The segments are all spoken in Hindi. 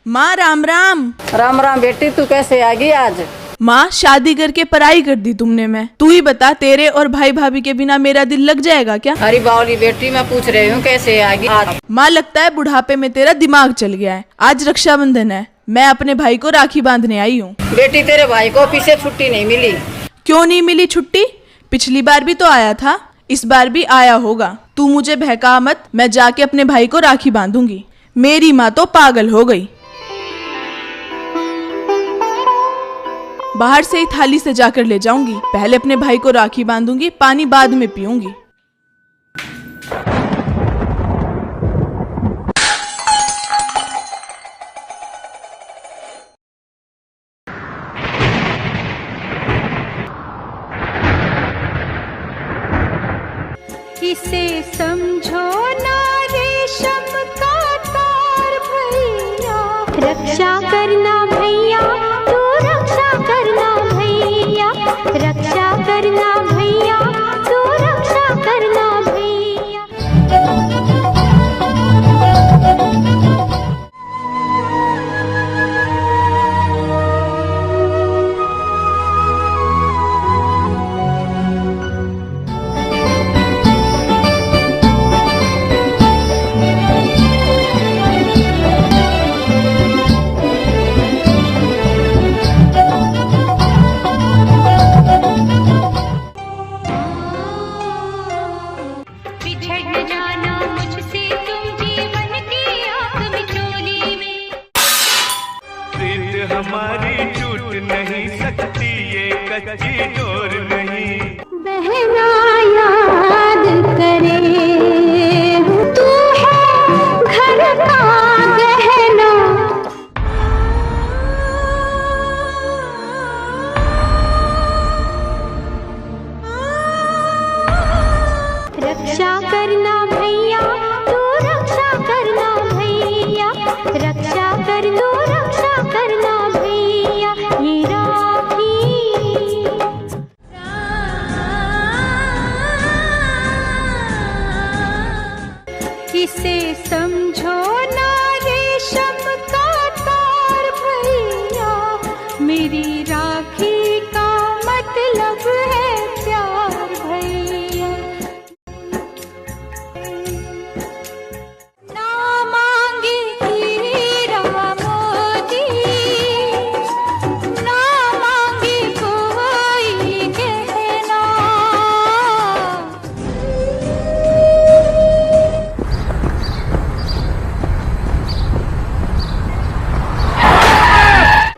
माँ राम राम। राम राम बेटी, तू कैसे आ गई आज? माँ शादी करके पराई कर दी तुमने। मैं तू ही बता, तेरे और भाई भाभी के बिना मेरा दिल लग जाएगा क्या? अरे बावली बेटी, मैं पूछ रही हूँ कैसे आ गई आज? माँ लगता है बुढ़ापे में तेरा दिमाग चल गया है। आज रक्षाबंधन है, मैं अपने भाई को राखी बांधने आई हूँ। बेटी तेरे भाई को ऑफिस से छुट्टी नहीं मिली। क्यों नहीं मिली छुट्टी? पिछली बार भी तो आया था, इस बार भी आया होगा। तू मुझे बहका मत, मैं जाके अपने भाई को राखी बांधूंगी। मेरी माँ तो पागल हो गई। बाहर से ही थाली से जाकर ले जाऊंगी। पहले अपने भाई को राखी बांधूंगी, पानी बाद में पीऊंगी। इसे समझो ना रेशम का तार भैया, रक्षा करना भैया, तू रक्षा करना भैया, रक्षा करना भैया, तू रक्षा करना भैया। हमारी टूट नहीं सकती, ये कच्ची डोर नहीं। बहना याद करे, तू है घर का गहना। रक्षा करना भैया, तू रक्षा करना भैया, रक्षा कर, तू रक्षा करना भैया। ये राखी इसे समझो ना रेशम का तार भैया, मेरी राखी का मतलब है प्यार भैया। ना मांगे हीरा मोती, ना मांगे कोई गहना।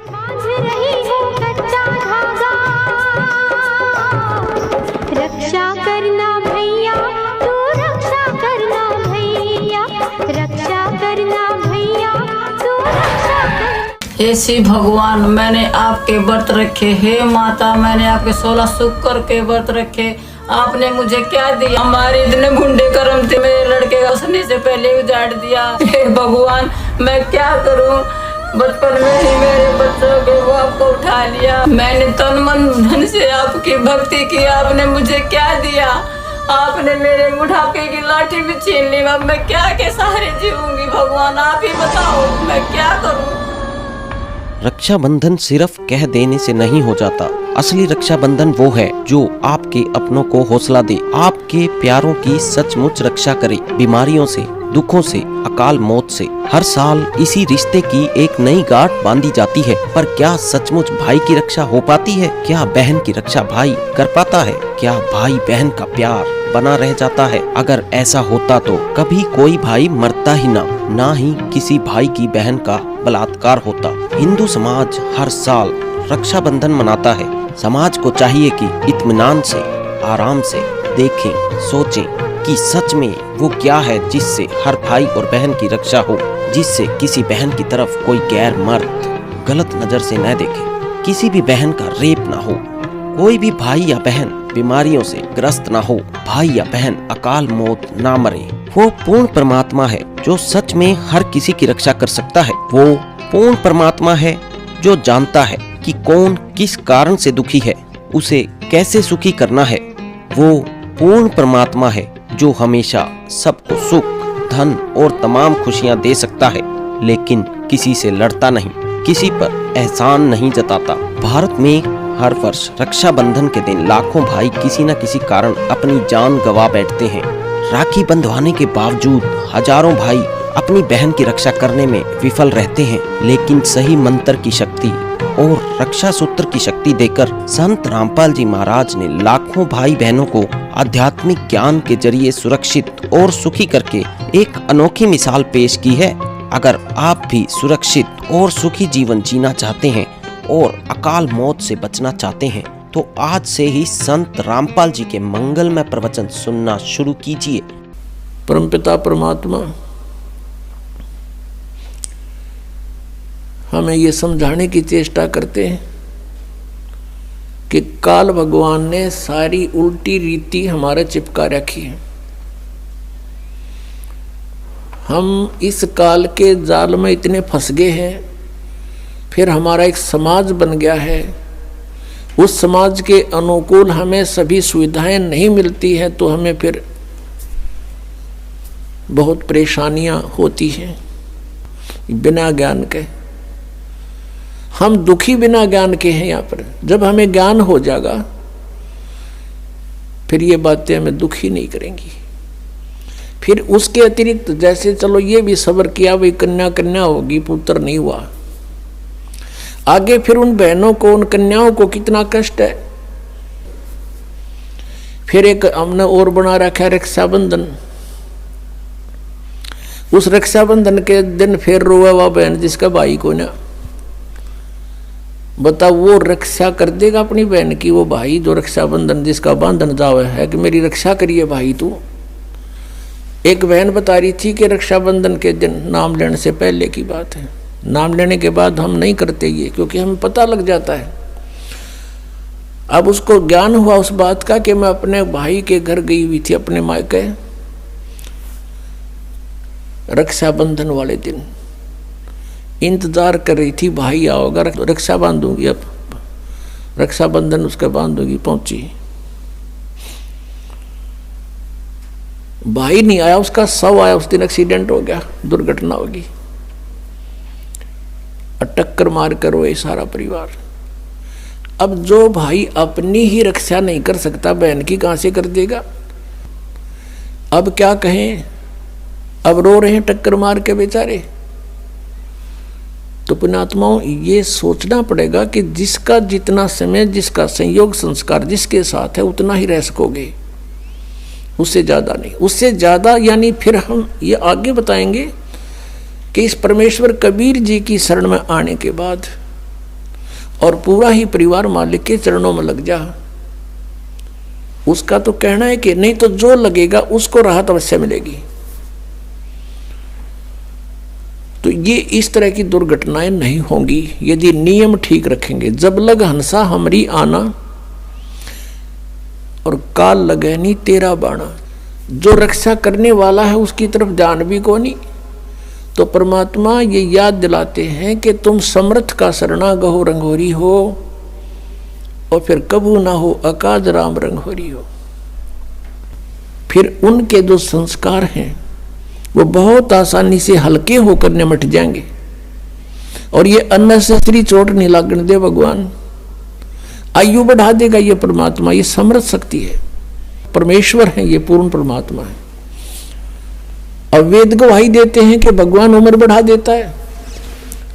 बांध रही हूँ कच्चा धागा, रक्षा करना भैया, तू रक्षा करना भैया, रक्षा करना भैया, तू रक्षा करना। हे शिव भगवान, मैंने आपके व्रत रखे। हे माता, मैंने आपके 16 शुक्र के व्रत रखे। आपने मुझे क्या दिया? हमारे इतने गुंडे कर्म थे, मेरे लड़के का सोने से पहले उजाड़ दिया। हे भगवान, मैं क्या करूं? बचपन में ही मेरे बच्चों के वो आपको उठा लिया। मैंने तन मन धन से आपकी भक्ति की, आपने मुझे क्या दिया? आपने मेरे बुढ़ापे की लाठी भी छीन ली। अब मैं क्या के सहारे जीऊंगी? भगवान आप ही बताओ, मैं क्या करूं? रक्षाबंधन सिर्फ कह देने से नहीं हो जाता। असली रक्षाबंधन वो है जो आपके अपनों को हौसला दे, आपके प्यारों की सचमुच रक्षा करे, बीमारियों से, दुखों से, अकाल मौत से। हर साल इसी रिश्ते की एक नई गांठ बांधी जाती है, पर क्या सचमुच भाई की रक्षा हो पाती है? क्या बहन की रक्षा भाई कर पाता है? क्या भाई बहन का प्यार बना रह जाता है? अगर ऐसा होता तो कभी कोई भाई मरता ही ना ही किसी भाई की बहन का बलात्कार होता। हिंदू समाज हर साल रक्षाबंधन मनाता है। समाज को चाहिए कि इत्मीनान से, आराम से देखें, सोचें कि सच में वो क्या है जिससे हर भाई और बहन की रक्षा हो, जिससे किसी बहन की तरफ कोई गैर मर्द गलत नजर से न देखे, किसी भी बहन का रेप ना हो, कोई भी भाई या बहन बीमारियों से ग्रस्त ना हो, भाई या बहन अकाल मौत ना मरे। वो पूर्ण परमात्मा है जो सच में हर किसी की रक्षा कर सकता है। वो पूर्ण परमात्मा है जो जानता है कि कौन किस कारण से दुखी है, उसे कैसे सुखी करना है। वो पूर्ण परमात्मा है जो हमेशा सबको सुख, धन और तमाम खुशियां दे सकता है, लेकिन किसी से लड़ता नहीं, किसी पर एहसान नहीं जताता। भारत में हर वर्ष रक्षाबंधन के दिन लाखों भाई किसी न किसी कारण अपनी जान गंवा बैठते हैं। राखी बंधवाने के बावजूद हजारों भाई अपनी बहन की रक्षा करने में विफल रहते हैं, लेकिन सही मंत्र की शक्ति और रक्षा सूत्र की शक्ति देकर संत रामपाल जी महाराज ने लाखों भाई बहनों को आध्यात्मिक ज्ञान के जरिए सुरक्षित और सुखी करके एक अनोखी मिसाल पेश की है। अगर आप भी सुरक्षित और सुखी जीवन जीना चाहते हैं और अकाल मौत से बचना चाहते हैं तो आज से ही संत रामपाल जी के मंगलमय प्रवचन सुनना शुरू कीजिए। परमपिता परमात्मा हमें ये समझाने की चेष्टा करते हैं कि काल भगवान ने सारी उल्टी रीति हमारे चिपका रखी है। हम इस काल के जाल में इतने फंस गए हैं, फिर हमारा एक समाज बन गया है, उस समाज के अनुकूल हमें सभी सुविधाएं नहीं मिलती हैं तो हमें फिर बहुत परेशानियां होती हैं बिना ज्ञान के। हम दुखी बिना ज्ञान के हैं यहाँ पर। जब हमें ज्ञान हो जाएगा फिर ये बातें हमें दुखी नहीं करेंगी। फिर उसके अतिरिक्त जैसे चलो ये भी सब्र किया, भाई कन्या कन्या होगी, पुत्र नहीं हुआ, आगे फिर उन बहनों को, उन कन्याओं को कितना कष्ट है। फिर एक हमने और बना रखा है रक्षाबंधन। उस रक्षाबंधन के दिन फिर रोए वह बहन जिसका भाई को ना, बताओ वो रक्षा कर देगा अपनी बहन की? वो भाई जो रक्षाबंधन जिसका बांधन जावे है कि मेरी रक्षा करिए भाई तू। एक बहन बता रही थी कि रक्षाबंधन के दिन, नाम लेने से पहले की बात है, नाम लेने के बाद हम नहीं करते ये, क्योंकि हमें पता लग जाता है। अब उसको ज्ञान हुआ उस बात का कि मैं अपने भाई के घर गई हुई थी, अपने मायके, रक्षाबंधन वाले दिन इंतजार कर रही थी भाई आओगा, रक्षा बांधूंगी, अब रक्षाबंधन उसका बांधूंगी। पहुंची, भाई नहीं आया, उसका शव आया। उस दिन एक्सीडेंट हो गया, दुर्घटना होगी, टक्कर मार कर रोए सारा परिवार। अब जो भाई अपनी ही रक्षा नहीं कर सकता, बहन की कहां से कर देगा? अब क्या कहें, अब रो रहे हैं टक्कर मार के बेचारे। तो पुण्यात्माओं ये सोचना पड़ेगा कि जिसका जितना समय, जिसका संयोग संस्कार जिसके साथ है उतना ही रह सकोगे, उससे ज्यादा नहीं। उससे ज्यादा यानी फिर हम ये आगे बताएंगे कि इस परमेश्वर कबीर जी की शरण में आने के बाद और पूरा ही परिवार मालिक के चरणों में लग जा, उसका तो कहना है कि नहीं तो जो लगेगा उसको राहत अवश्य मिलेगी। तो ये इस तरह की दुर्घटनाएं नहीं होंगी यदि नियम ठीक रखेंगे। जब लग हंसा हमरी आना और काल लगे नहीं तेरा बाणा। जो रक्षा करने वाला है उसकी तरफ ध्यान भी को नहीं। तो परमात्मा ये याद दिलाते हैं कि तुम समर्थ का शरणा गहो रंगोरी हो और फिर कबू ना हो अकाज राम रंगोरी हो। फिर उनके जो संस्कार हैं वो बहुत आसानी से हल्के होकर निमट जाएंगे और ये अननेसेसरी चोट नहीं लगने दे भगवान। आयु बढ़ा देगा ये परमात्मा, ये समर्थ शक्ति है, परमेश्वर है, ये पूर्ण परमात्मा है। और वेद गवाही देते हैं कि भगवान उम्र बढ़ा देता है,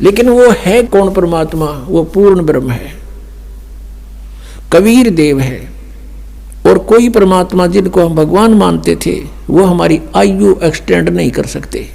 लेकिन वो है कौन परमात्मा? वो पूर्ण ब्रह्म है, कबीर देव है। और कोई परमात्मा जिनको हम भगवान मानते थे वो हमारी आयु एक्सटेंड नहीं कर सकते।